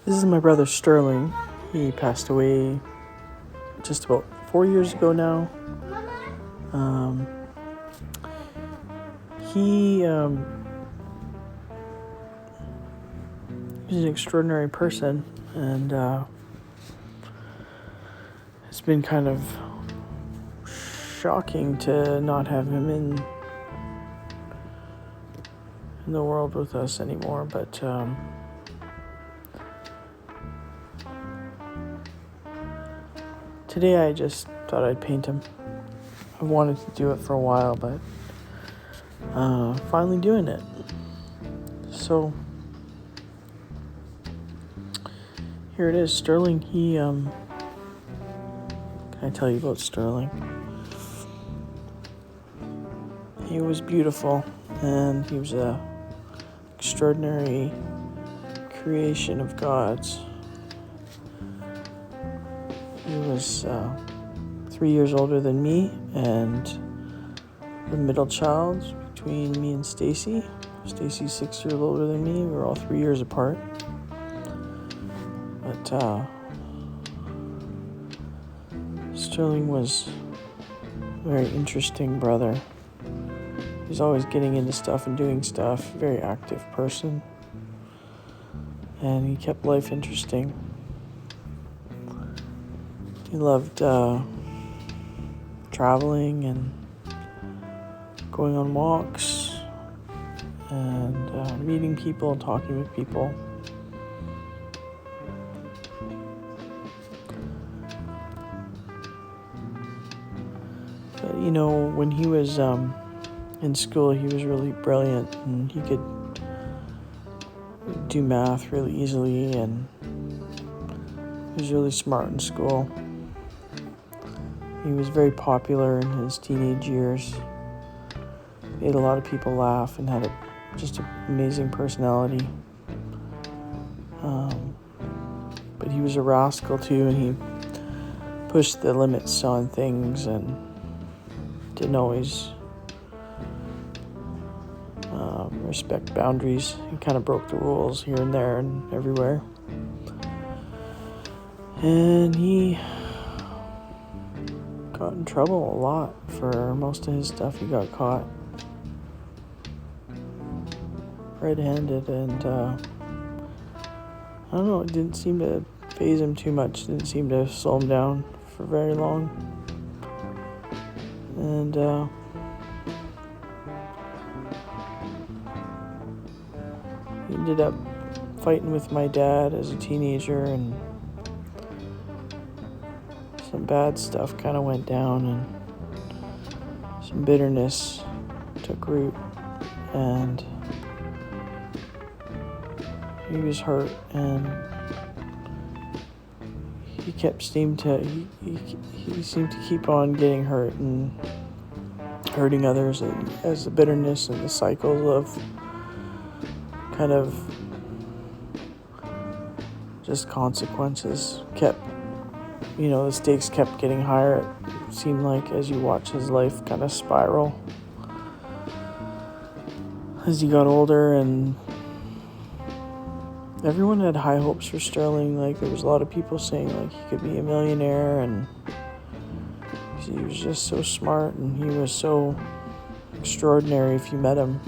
This is my brother Sterling. He passed away just about 4 years ago now. He was an extraordinary person, and it's been kind of shocking to not have him in the world with us anymore, but today I just thought I'd paint him. I've wanted to do it for a while, but finally doing it. So here it is. Sterling, can I tell you about Sterling? He was beautiful, and he was a extraordinary creation of God's. He was 3 years older than me, and the middle child between me and Stacy. Stacy's 6 years older than me. We were all 3 years apart. But Sterling was a very interesting brother. He's always getting into stuff and doing stuff. Very active person. And he kept life interesting. He loved traveling and going on walks and meeting people and talking with people. But, when he was in school, he was really brilliant, and he could do math really easily, and he was really smart in school. He was very popular in his teenage years. Made a lot of people laugh and had just an amazing personality. But he was a rascal too, and he pushed the limits on things and didn't always respect boundaries. He kind of broke the rules here and there and everywhere. And he got in trouble a lot for most of his stuff. He got caught red-handed, and I don't know, it didn't seem to faze him too much. It didn't seem to slow him down for very long. And he ended up fighting with my dad as a teenager, and some bad stuff kind of went down, and some bitterness took root, and he was hurt, and he seemed to keep on getting hurt and hurting others, and as the bitterness and the cycle of kind of just consequences kept, the stakes kept getting higher. It seemed like as you watch his life kind of spiral as he got older, and everyone had high hopes for Sterling. Like, there was a lot of people saying like he could be a millionaire, and he was just so smart, and he was so extraordinary. If you met him,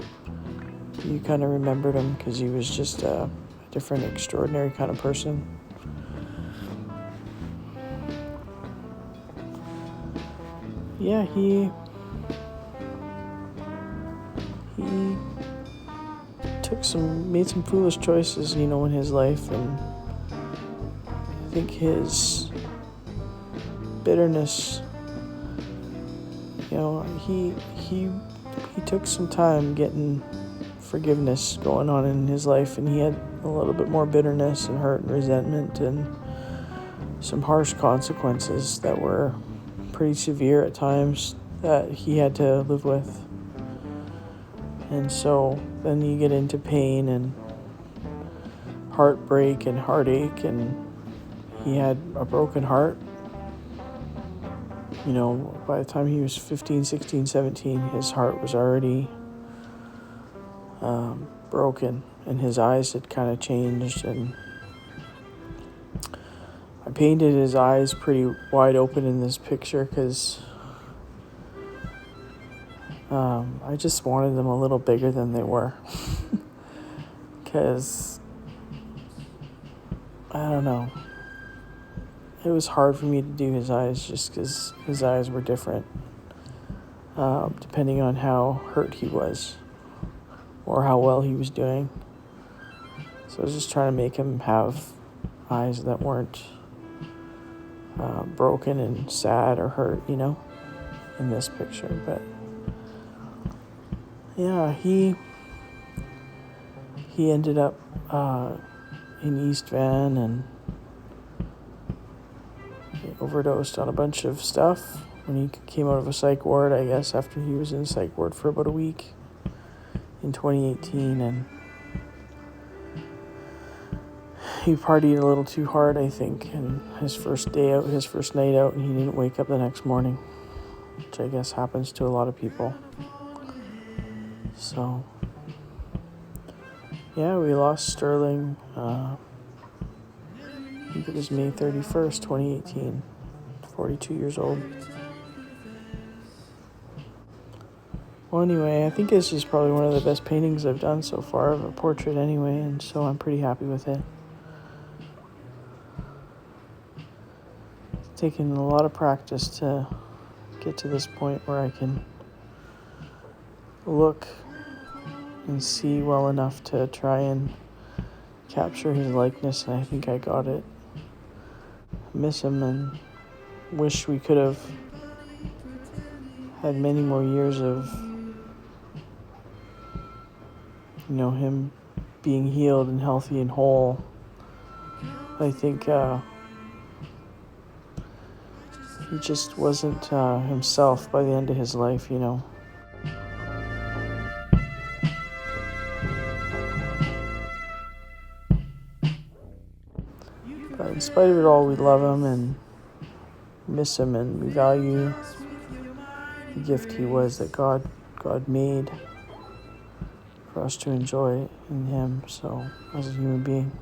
you kind of remembered him because he was just a different, extraordinary kind of person. Yeah, he made some foolish choices, in his life, and I think his bitterness, he took some time getting forgiveness going on in his life, and he had a little bit more bitterness and hurt and resentment and some harsh consequences that were pretty severe at times that he had to live with. And so then you get into pain and heartbreak and heartache, and he had a broken heart. By the time he was 15, 16, 17, his heart was already broken, and his eyes had kind of changed, and I painted his eyes pretty wide open in this picture because I just wanted them a little bigger than they were. Because, I don't know, it was hard for me to do his eyes just because his eyes were different, depending on how hurt he was or how well he was doing. So I was just trying to make him have eyes that weren't broken and sad or hurt, in this picture. But yeah, he ended up in East Van, and he overdosed on a bunch of stuff when he came out of a psych ward, I guess, after he was in a psych ward for about a week in 2018, and he partied a little too hard, I think, and his first night out, and he didn't wake up the next morning, which I guess happens to a lot of people. So, yeah, we lost Sterling, I think it was May 31st, 2018, 42 years old. Well, anyway, I think this is probably one of the best paintings I've done so far of a portrait anyway, and so I'm pretty happy with it. It's taken a lot of practice to get to this point where I can look and see well enough to try and capture his likeness, and I think I got it. Miss him and wish we could have had many more years of him being healed and healthy and whole. I think he just wasn't himself by the end of his life, But in spite of it all, we love him and miss him, and we value the gift he was that God made for us to enjoy in him, so as a human being.